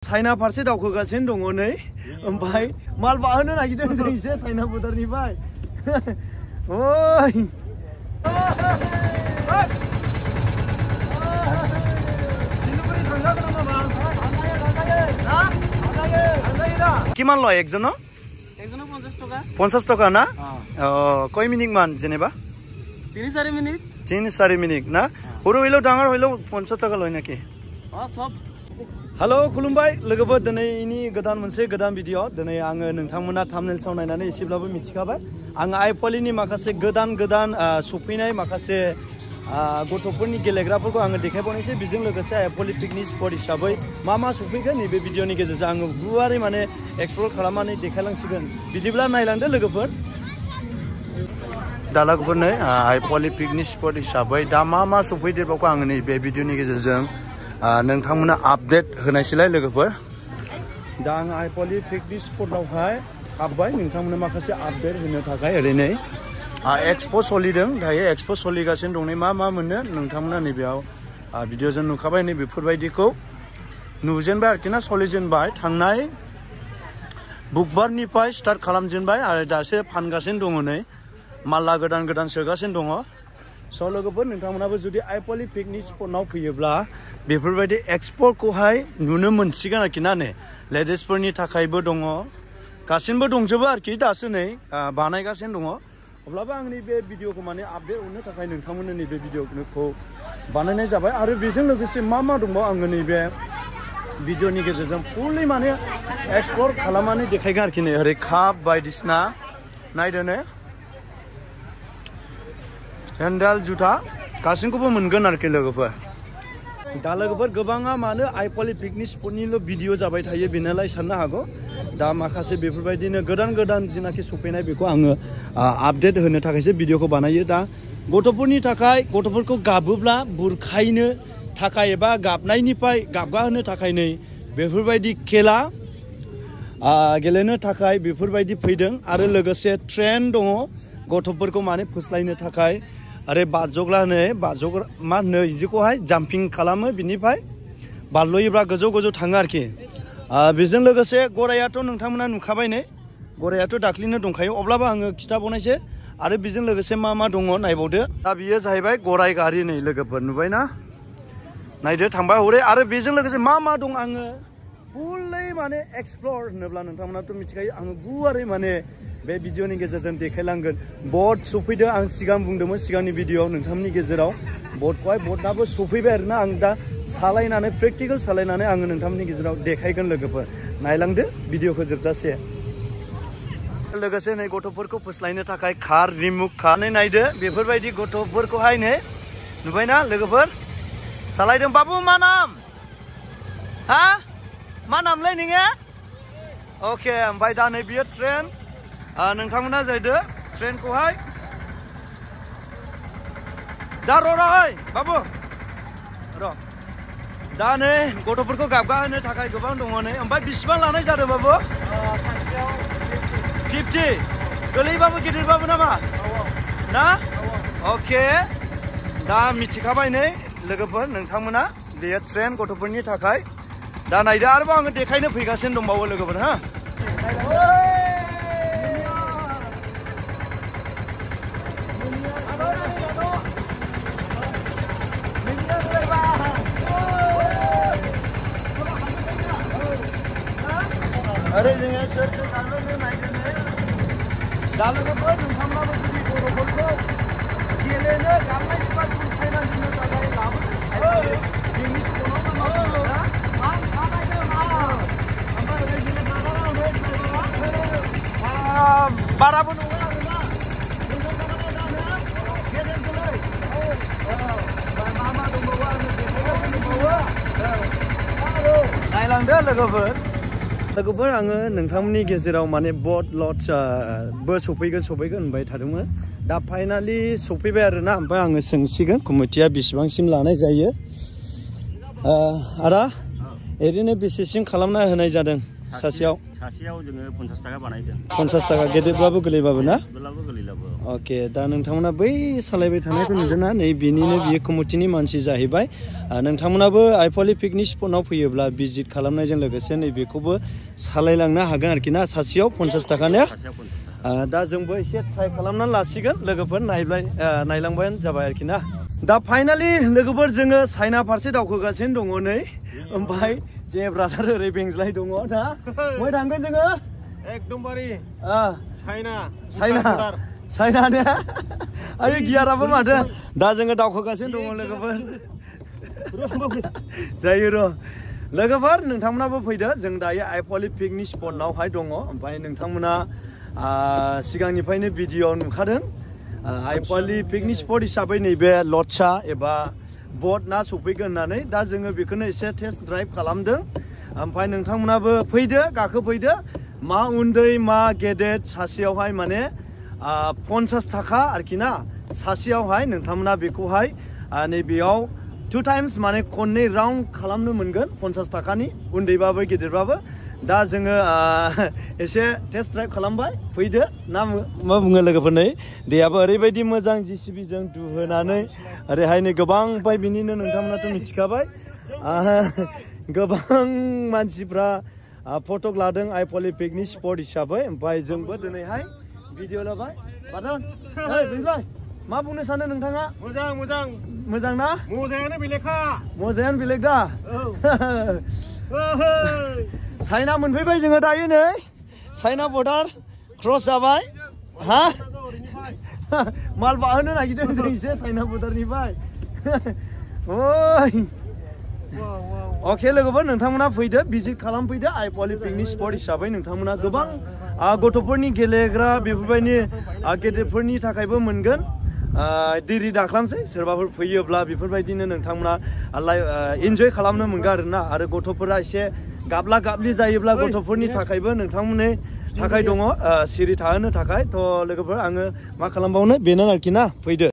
China फारसे दावखोगासिनो दङ नै ओमफ्राय माल बाहोनो नागिरदों जों एसे चाइना बर्डारनिफ्राय ओइ सिलिगुरि थांजागोन नामा কিমান লয় একজনৰ 50 টকা না কয় মিনিট মান যেনেবা 3-4 মিনিট 3-4 মিনিট না সৰু হইলেও ডাঙৰ হইলেও 50 টাকা লয় নাকি সব Halo खुलुमबाय लोगोफोर दिनैनि गोदान मोनसे गोदान भिडिअ दिनै आङो नोंथांमोना थाम्बनेलआव नायनानै एसेब्लाबो मिथिखाबाय आं आइपलिनि माखासे गोदान सफैनाय माखासे गथ'फोरनि गेलेग्राफोरखौ आङो देखायबावनोसै बेजों लोगोसे आइपलि पिकनिक स्पट हिसाबै मा सफैगोन नैबे भिडिअनि गेजेरजों आङो गुवारै माने एक्सप्लर खालामनानै देखायलांसिगोन बिदिब्ला नायलांदो लोगोफोर दा लोगोफोरनो आइपलि पिकनिक स्पट हिसाबै दा मा सफैदेरबावखौ आङो नैबे भिडिअनि गेजेरजों नोंथांमोना आपडेट होनायसैलाय लोगोफोर दा आं आइपलि पिकनिक स्पटआवहाय हाबबाय नोंथांमोना माखासे आपडेट होनो थाखाय ओरैनो एक्सपो सोलिदों दायो एक्सपो सोलिगासिनो दं मा मोनो नोंथांमोना नैबेयाव भिडिअजों नुखाबाय नै बेफोरबायदिखौ नुजेनबाय आरोखि ना सोलिजेनबाय थांनाय बुधबारनिफ्राय स्टार्ट खालामजेनबाय आरो दासो फानगासिनो दङ नै माला गोदान सोगासिनो दङ स' लोगोफोर नोंथांमोनाबो जुदि आइपलि पिकनिक स्पटआव फैयोब्ला बेफोरबायदि एक्सपोखौहाय नुनो मोनसिगोन आरोखि ना नै लेडिसफोरनि थाखायबो दङ गासिनबो दंजोबो आरोखि दासो नै बानायगासिनो दङ अब्लाबो आंनि बे भिडिअखौ माने आपडेट होनो थाखाय नोंथांमोननो नैबे भिडिअखौ बानायनाय जाबाय आरो बेजों लोगोसे मा दंबावो आङो नैबे भिडिअनि गेजेरजों फुलि माने एक्सप्लर खालामनानै देखायगोन आरोखि नै ओरै काप बायदिसिना नायदो नै सेन्डेल जुथा गासिनखौबो मोनगोन आरोखि लोगोफोर दा लोगोफोर गोबाङा मानो आइपलि पिकनिक स्पटनिल' भिडिअ जाबाय थायो बेनालाय साननो हागौ दा माखासे बेफोरबायदिनो गोदान जिनाखि सफैनाय बेखौ आङो आपडेट होनो थाखायसो भिडिअखौ बानायो दा गथ'फोरनि थाखाय गथ'फोरखौ गाबोब्ला बुरखायनो थाखाय एबा गाबनायनिफ्राय गाबगाहोनो थाखाय नै बेफोरबायदि खेला गेलेनो थाखाय बेफोरबायदि फैदों आरो लोगोसे ट्रेन दङ गथ'फोरखौ माने फुस्लायनो थाखाय आरो बाजग्रा मा होनो इदिखौहाय जाम्पिं खालामो बिनिफ्राय बारलयोब्ला गोजौ थाङो आरोखि बेजों लोगोसे गरायाथ' नोंथांमोना नुखाबाय नै गरायाथ' दाख्लिनो दंखायो अब्लाबो आङो खिथाबावनायसै आरो बेजों लोगोसे मा दङ नायबावदो दा बियो जाहैबाय गराय गारि नै लोगोफोर नुबायना नायदो थांबाय हरै आरो बेजों लोगोसे मा दं आङो फुलै माने एक्सप्लर होनोब्ला नोंथांमोनाथ' मिथिखायो आङो गुवारै माने बे भिडिअनि गेजेरजों देखायलांगोन बट सफैदो आं सिगां बुंदोंमोन सिगांनि भिडिअआव नोंथांमोननि गेजेराव बटआबो सफैबाय आरोना आं दा सालायनानै प्रेक्टिकेल सालायनानै आङो नोंथांमोननि गेजेराव देखायगोन लोगोफोर नायलांदो भिडिअखौ जोबजासे लोगोसे नै गथ'फोरखौ फुस्लायनो थाखाय कार रिमुभ खालामनानै नायदो बेफोरबायदि गथ'फोरखौहाय नै नुबायना लोगोफोर सालायदों बाबु मा नाम हा मा नामलै नोङो अके ओमफ्राय दा नै बियो ट्रेन नोंथांमोना जाहैदो ट्रेनखौहाय दा र' बाबु र' दा नै गथ'फोरखौ गाबगाहोनो थाखाय गोबां दङ नै ओमफ्राय बेसेबां लानाय जादों बाबु सासेयाव 50 गोरलैबाबो गिदिरबाबो नामा ना अके दा मिथिखाबाय नै लोगोफोर नोंथांमोना बेयो ट्रेन गथ'फोरनि थाखाय दा नायदो आरोबाव आङो देखायनो फैगासिनो दंबावो लोगोफोर हा अरे जोङो सोर थांनो नायदों दा लोगोफोर नोंथांमोनाबो जुदि गथ'फोरखौ गेलेनो गाबनायनिफ्राय बुरखायनानै दोननो थाखाय लाबोनो पिकनिक स्पटआव बाराबो नङा आरोना मा दंबावो आङो नायलांदो लोगोफोर आङो नोंथांमोननि गेजेराव माने बट लड्सबो सफैगोन होनबाय थादोंमोन दा फाइनालि सफैबाय आरोना ओमफ्राय आङो सोंसिगोन कमिटिया बेसेबांसिम लानाय जायो आदा ओरैनो बेसेसिम खालामना होनाय जादों सासेयाव जोङो 50 थाखा बानायदों 50 थाखा गेदेरब्लाबो गोलैबाबो ना गोलैलाबो अके दा नोंथांमोना बै सालायबाय थानायखौ नुदोंना नै बिनिनो बियो कमिटिनि मानसि जाहैबाय नोंथांमोनाबो आइफवालि पिकनिक स्पटआव फैयोब्ला भिजिट खालामनायजों लोगोसे नै बेखौबो सालायलांनो हागोन आरोखि ना सासेयाव 50 थाखानो दा जोंबो एसे ट्राइ खालामनानै लासिगोन लोगोफोर नायलांबायानो जाबाय आरोखि ना दा फाइनालि लोगोफोर जोङो चाइना फारसे दावखोगासिनो दङ नै ओमफ्राय जे ब्रादार ओरै बेंज्लाय दङ दा बहाय थांगोन जोङो एकदमबारे चाइना ने आरो गियाराबो माथो दा जोङो दावखोगासिनो दङ लोगोफोर जायो र' लोगोफोर नोंथांमोनाबो फैदो जों दायो आइफवालि पिकनिक स्पटआवहाय दङ ओमफ्राय नोंथांमोना सिगांनिफ्रायनो भिडिअ नुखादों आइफवालि पिकनिक स्पट हिसाबै नैबे लच्छा एबा बट ना सफैगोन होननानै दा जोङो बेखौनो एसे टेस्ट ड्राइभ खालामदों ओमफ्राय नोंथांमोनाबो फैदो गाखोफैदो मा उन्दै मा गेदेर सासेयावहाय माने 50 थाखा आरोखि ना सासेयावहाय नोंथांमोना बेखौहाय नैबेयाव 2 टाइम्स माने खननै राउन्ड खालामनो मोनगोन 50 थाखानि उन्दैबाबो गेदेरबाबो दा जोङो एसे टेस्ट ड्राइभ खालामबाय फैदो ना मा बुङो लोगोफोर नै दैयाबो ओरैबायदि मोजां जिसिबिजों दुहोनानै ओरैहाय नै गोबां ओमफ्राय बिनिनो नोंथांमोनाथ' मिथिखाबाय गोबां मानसिफ्रा फटक लादों आइफवालि पिकनिक स्पट हिसाबै ओमफ्राय जोंबो दिनैहाय भिडिअ लाबाय बादन बेनिफ्राय मा बुंनो सानो नोंथाङा मोजां ना मोजाङानो बेलेग दा चाइना मोनफैबाय जोङो दायो नै चाइना बर्डार क्रस जाबाय हा माल बाहोनो नागिरदों जों एसे चाइना बर्डारनिफ्राय अके लोगोफोर नोंथांमोना फैदो भिजिट खालामफैदो आइफवालि पिकनिक स्पट हिसाबै नोंथांमोना गोबां गथ'फोरनि गेलेग्रा बेफोरबायदि गेदेरफोरनि थाखायबो मोनगोन दिरि दाख्लामसै सोरबाफोर फैयोब्ला बेफोरबायदिनो नोंथांमोना इन्जय खालामनो मोनगोन आरोना आरो गथ'फोरा एसे गाबला गाबलि जायोब्ला गथ'फोरनि थाखायबो नोंथांमोननि थाखाय दङ सिरि थाहोनो थाखाय थ' लोगोफोर आङो मा खालामबावनो बेनो आरोखि ना फैदो